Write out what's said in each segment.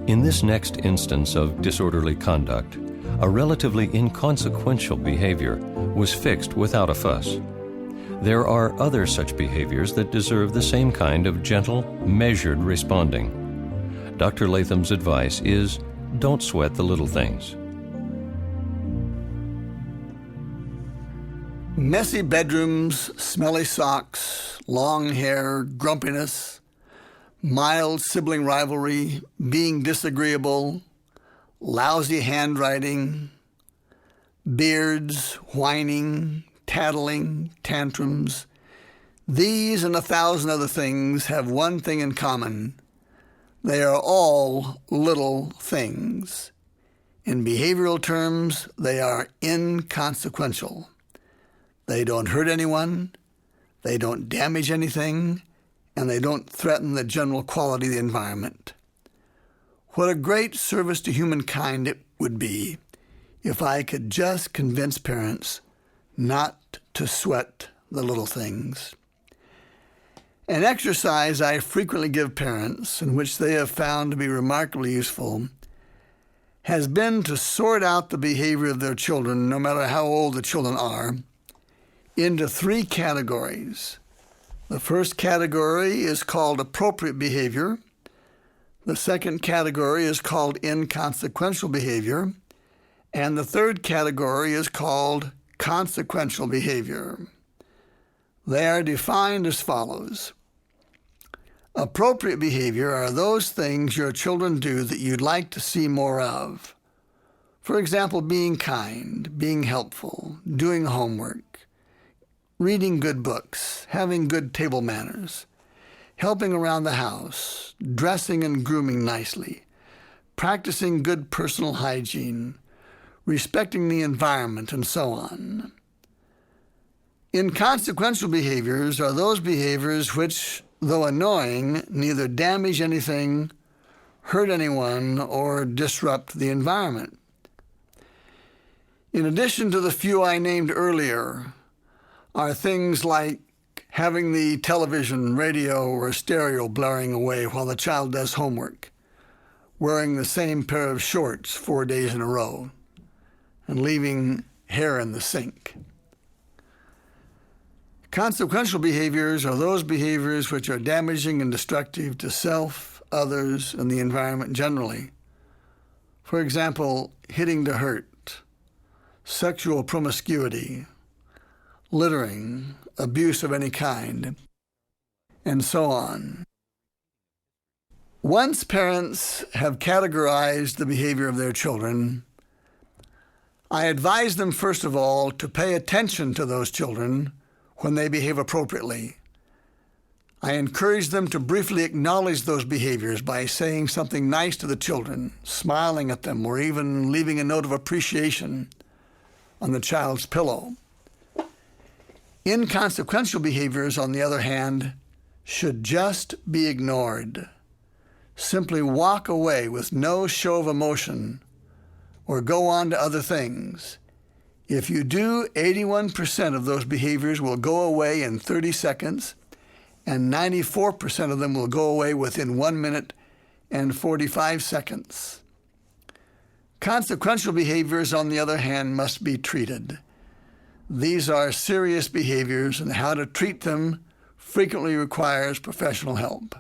In this next instance of disorderly conduct, a relatively inconsequential behavior was fixed without a fuss. There are other such behaviors that deserve the same kind of gentle, measured responding. Dr. Latham's advice is, don't sweat the little things. Messy bedrooms, smelly socks, long hair, grumpiness, mild sibling rivalry, being disagreeable, lousy handwriting, beards, whining, tattling, tantrums. These and 1,000 other things have one thing in common. They are all little things. In behavioral terms, they are inconsequential. They don't hurt anyone, they don't damage anything, and they don't threaten the general quality of the environment. What a great service to humankind it would be if I could just convince parents not to sweat the little things. An exercise I frequently give parents, and which they have found to be remarkably useful, has been to sort out the behavior of their children, no matter how old the children are, into 3 categories. The first category is called appropriate behavior. The second category is called inconsequential behavior. And the third category is called consequential behavior. They are defined as follows. Appropriate behavior are those things your children do that you'd like to see more of. For example, being kind, being helpful, doing homework, reading good books, having good table manners, helping around the house, dressing and grooming nicely, practicing good personal hygiene, respecting the environment, and so on. Inconsequential behaviors are those behaviors which, though annoying, neither damage anything, hurt anyone, or disrupt the environment. In addition to the few I named earlier, are things like having the television, radio, or stereo blaring away while the child does homework, wearing the same pair of shorts 4 days in a row, and leaving hair in the sink. Consequential behaviors are those behaviors which are damaging and destructive to self, others, and the environment generally. For example, hitting to hurt, sexual promiscuity, littering, abuse of any kind, and so on. Once parents have categorized the behavior of their children, I advise them, first of all, to pay attention to those children when they behave appropriately. I encourage them to briefly acknowledge those behaviors by saying something nice to the children, smiling at them, or even leaving a note of appreciation on the child's pillow. Inconsequential behaviors, on the other hand, should just be ignored. Simply walk away with no show of emotion or go on to other things. If you do, 81% of those behaviors will go away in 30 seconds, and 94% of them will go away within 1 minute and 45 seconds. Consequential behaviors, on the other hand, must be treated. These are serious behaviors, and how to treat them frequently requires professional help.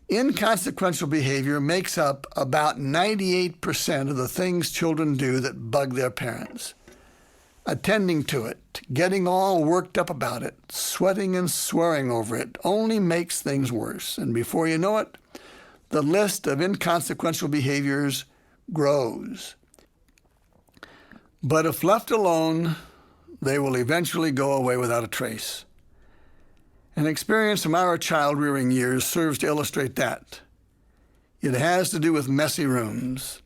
Inconsequential behavior makes up about 98% of the things children do that bug their parents. Attending to it, getting all worked up about it, sweating and swearing over it only makes things worse. And before you know it, the list of inconsequential behaviors grows. But if left alone, they will eventually go away without a trace. An experience from our child-rearing years serves to illustrate that. It has to do with messy rooms.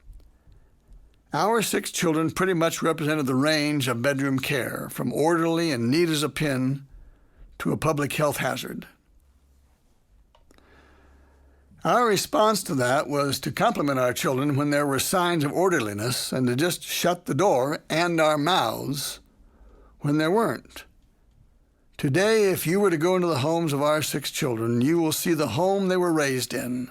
Our 6 children pretty much represented the range of bedroom care, from orderly and neat as a pin to a public health hazard. Our response to that was to compliment our children when there were signs of orderliness and to just shut the door and our mouths when there weren't. Today, if you were to go into the homes of our 6 children, you will see the home they were raised in.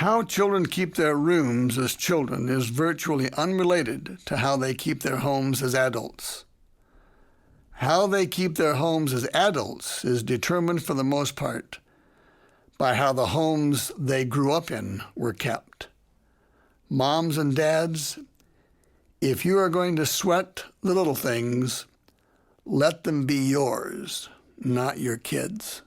How children keep their rooms as children is virtually unrelated to how they keep their homes as adults. How they keep their homes as adults is determined for the most part by how the homes they grew up in were kept. Moms and dads, if you are going to sweat the little things, let them be yours, not your kids'.